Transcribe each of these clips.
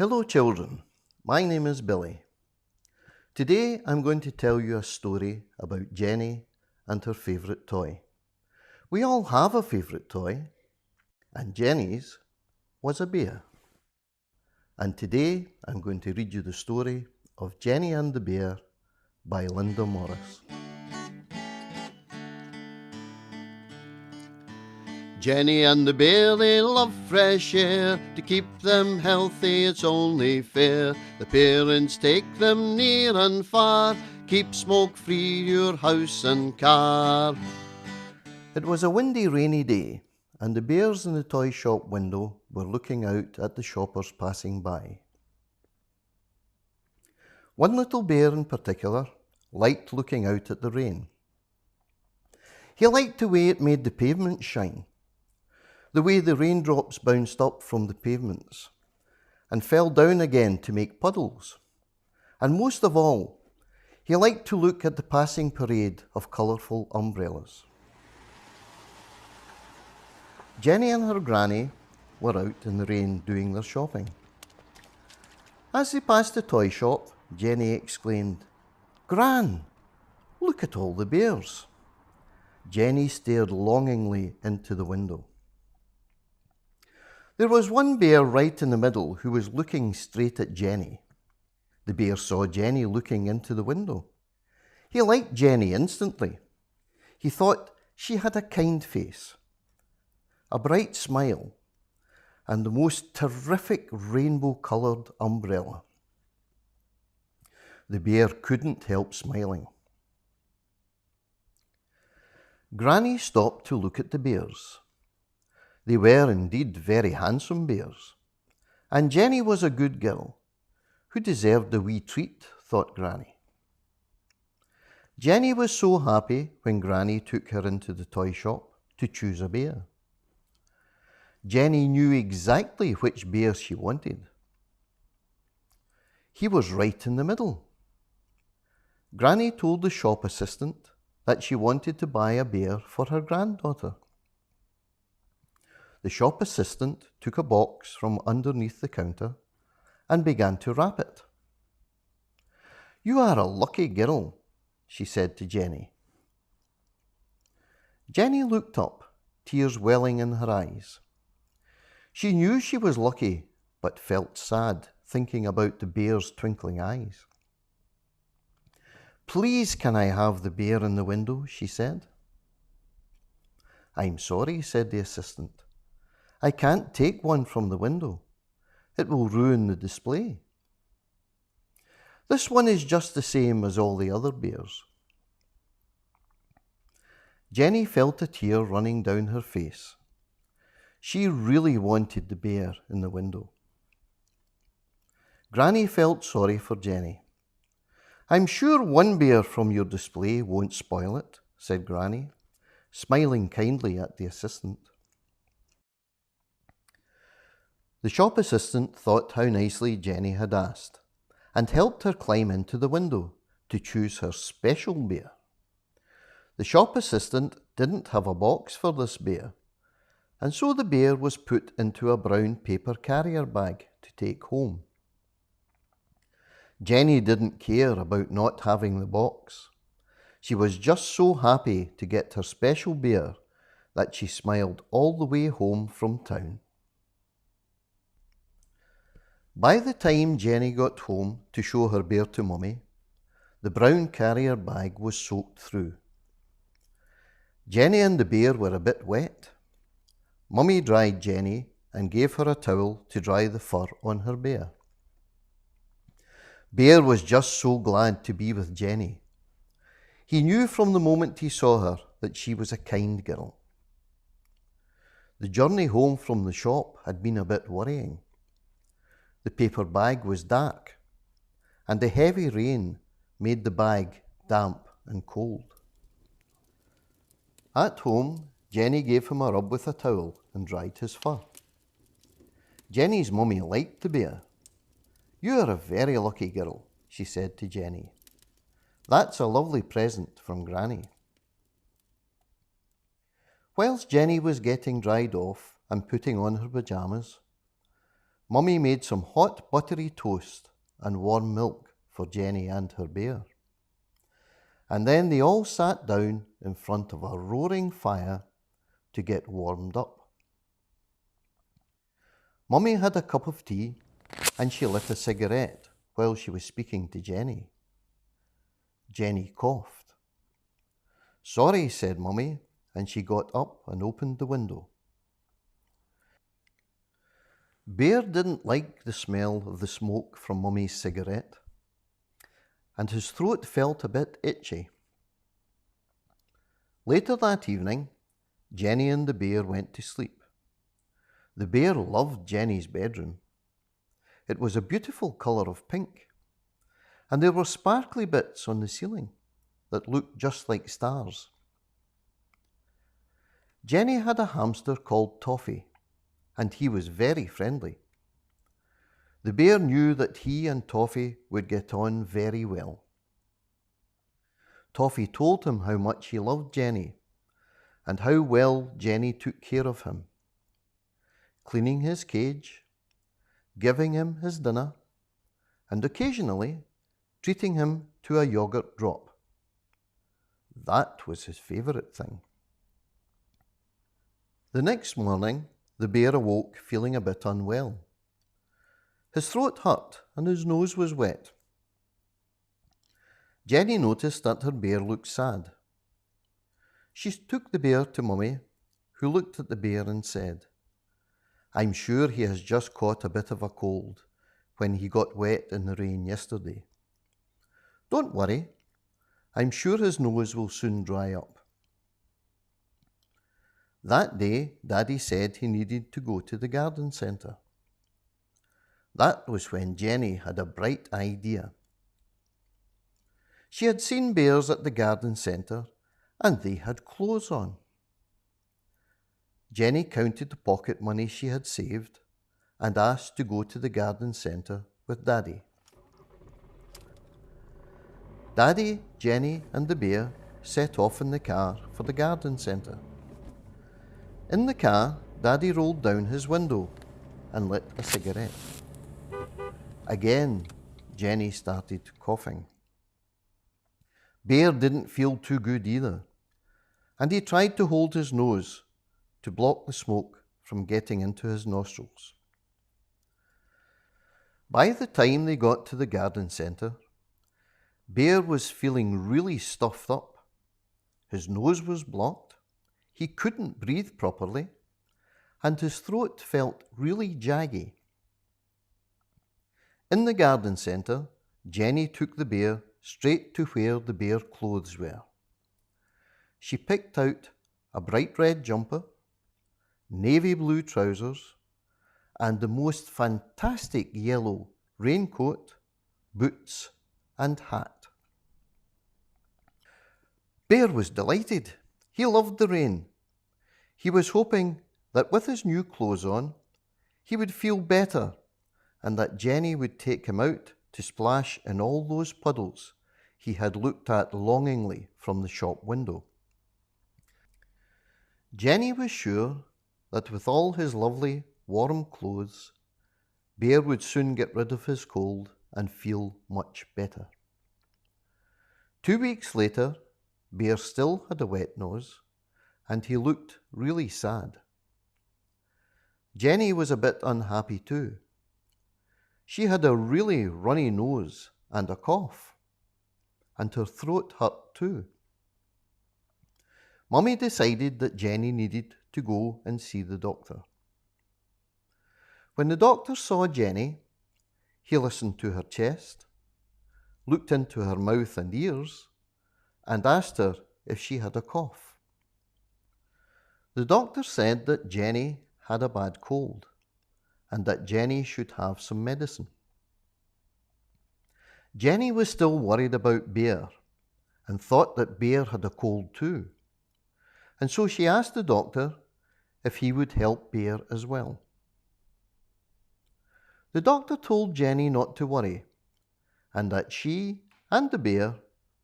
Hello children, my name is Billy. Today I'm going to tell you a story about Jenny and her favourite toy. We all have a favourite toy, and Jenny's was a bear. And today I'm going to read you the story of Jenny and the Bear by Linda Morris. Jenny and the bear, they love fresh air. To keep them healthy, it's only fair. The parents take them near and far. Keep smoke free your house and car. It was a windy, rainy day, and the bears in the toy shop window were looking out at the shoppers passing by. One little bear in particular liked looking out at the rain. He liked the way it made the pavement shine, the way the raindrops bounced up from the pavements and fell down again to make puddles. And most of all, he liked to look at the passing parade of colourful umbrellas. Jenny and her granny were out in the rain doing their shopping. As they passed the toy shop, Jenny exclaimed, "Gran, look at all the bears." Jenny stared longingly into the window. There was one bear right in the middle who was looking straight at Jenny. The bear saw Jenny looking into the window. He liked Jenny instantly. He thought she had a kind face, a bright smile, and the most terrific rainbow-coloured umbrella. The bear couldn't help smiling. Granny stopped to look at the bears. They were indeed very handsome bears, and Jenny was a good girl, who deserved a wee treat, thought Granny. Jenny was so happy when Granny took her into the toy shop to choose a bear. Jenny knew exactly which bear she wanted. He was right in the middle. Granny told the shop assistant that she wanted to buy a bear for her granddaughter. The shop assistant took a box from underneath the counter and began to wrap it. "You are a lucky girl," she said to Jenny. Jenny looked up, tears welling in her eyes. She knew she was lucky, but felt sad thinking about the bear's twinkling eyes. "Please, can I have the bear in the window?" she said. "I'm sorry," said the assistant. "I can't take one from the window. It will ruin the display. This one is just the same as all the other bears." Jenny felt a tear running down her face. She really wanted the bear in the window. Granny felt sorry for Jenny. "I'm sure one bear from your display won't spoil it," said Granny, smiling kindly at the assistant. The shop assistant thought how nicely Jenny had asked and helped her climb into the window to choose her special bear. The shop assistant didn't have a box for this bear, and so the bear was put into a brown paper carrier bag to take home. Jenny didn't care about not having the box. She was just so happy to get her special bear that she smiled all the way home from town. By the time Jenny got home to show her bear to Mummy, the brown carrier bag was soaked through. Jenny and the bear were a bit wet. Mummy dried Jenny and gave her a towel to dry the fur on her bear. Bear was just so glad to be with Jenny. He knew from the moment he saw her that she was a kind girl. The journey home from the shop had been a bit worrying. The paper bag was dark, and the heavy rain made the bag damp and cold. At home, Jenny gave him a rub with a towel and dried his fur. Jenny's mummy liked the bear. "You are a very lucky girl," she said to Jenny. "That's a lovely present from Granny." Whilst Jenny was getting dried off and putting on her pyjamas, Mummy made some hot buttery toast and warm milk for Jenny and her bear. And then they all sat down in front of a roaring fire to get warmed up. Mummy had a cup of tea and she lit a cigarette while she was speaking to Jenny. Jenny coughed. "Sorry," said Mummy, and she got up and opened the window. Bear didn't like the smell of the smoke from Mummy's cigarette, and his throat felt a bit itchy. Later that evening, Jenny and the bear went to sleep. The bear loved Jenny's bedroom. It was a beautiful colour of pink, and there were sparkly bits on the ceiling that looked just like stars. Jenny had a hamster called Toffee, and he was very friendly. The bear knew that he and Toffee would get on very well. Toffee told him how much he loved Jenny and how well Jenny took care of him, cleaning his cage, giving him his dinner, and occasionally treating him to a yogurt drop. That was his favourite thing. The next morning, the bear awoke feeling a bit unwell. His throat hurt and his nose was wet. Jenny noticed that her bear looked sad. She took the bear to Mummy, who looked at the bear and said, "I'm sure he has just caught a bit of a cold when he got wet in the rain yesterday. Don't worry, I'm sure his nose will soon dry up." That day, Daddy said he needed to go to the garden centre. That was when Jenny had a bright idea. She had seen bears at the garden centre and they had clothes on. Jenny counted the pocket money she had saved and asked to go to the garden centre with Daddy. Daddy, Jenny and the bear set off in the car for the garden centre. In the car, Daddy rolled down his window and lit a cigarette. Again, Jenny started coughing. Bear didn't feel too good either, and he tried to hold his nose to block the smoke from getting into his nostrils. By the time they got to the garden centre, Bear was feeling really stuffed up. His nose was blocked, he couldn't breathe properly, and his throat felt really jaggy. In the garden centre, Jenny took the bear straight to where the bear clothes were. She picked out a bright red jumper, navy blue trousers, and the most fantastic yellow raincoat, boots, and hat. Bear was delighted. He loved the rain. He was hoping that with his new clothes on, he would feel better and that Jenny would take him out to splash in all those puddles he had looked at longingly from the shop window. Jenny was sure that with all his lovely, warm clothes, Bear would soon get rid of his cold and feel much better. 2 weeks later, Bear still had a wet nose, and he looked really sad. Jenny was a bit unhappy too. She had a really runny nose and a cough, and her throat hurt too. Mummy decided that Jenny needed to go and see the doctor. When the doctor saw Jenny, he listened to her chest, looked into her mouth and ears, and asked her if she had a cough. The doctor said that Jenny had a bad cold and that Jenny should have some medicine. Jenny was still worried about Bear and thought that Bear had a cold too, and so she asked the doctor if he would help Bear as well. The doctor told Jenny not to worry and that she and the bear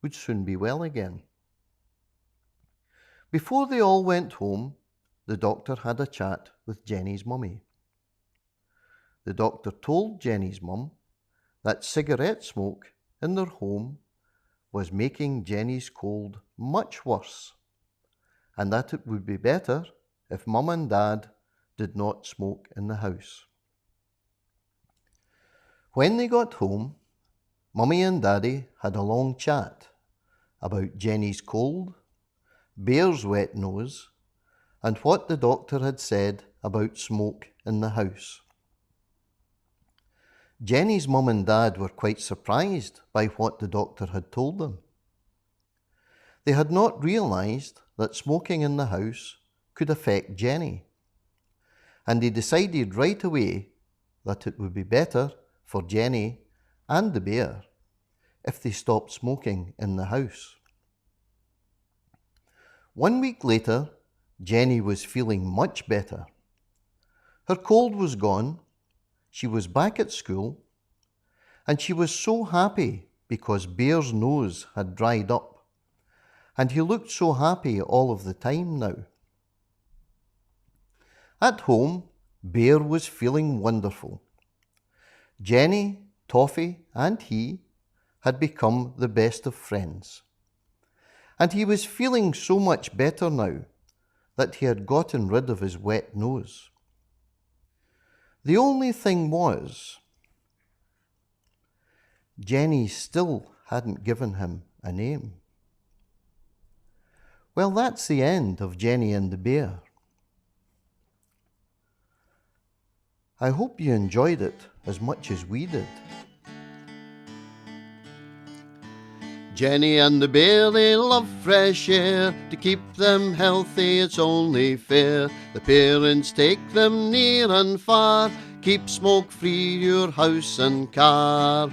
would soon be well again. Before they all went home, the doctor had a chat with Jenny's mummy. the doctor told Jenny's mum that cigarette smoke in their home was making Jenny's cold much worse, and that it would be better if Mum and Dad did not smoke in the house. When they got home, Mummy and Daddy had a long chat about Jenny's cold, Bear's wet nose, and what the doctor had said about smoke in the house. Jenny's mum and dad were quite surprised by what the doctor had told them. They had not realised that smoking in the house could affect Jenny, and they decided right away that it would be better for Jenny and the bear if they stopped smoking in the house. 1 week later, Jenny was feeling much better. Her cold was gone, she was back at school, and she was so happy because Bear's nose had dried up, and he looked so happy all of the time now. At home, Bear was feeling wonderful. Jenny, Toffee, and he had become the best of friends, and he was feeling so much better now that he had gotten rid of his wet nose. The only thing was, Jenny still hadn't given him a name. Well, that's the end of Jenny and the Bear. I hope you enjoyed it as much as we did. Jenny and the bear, they love fresh air. To keep them healthy, it's only fair. The parents take them near and far. Keep smoke free your house and car.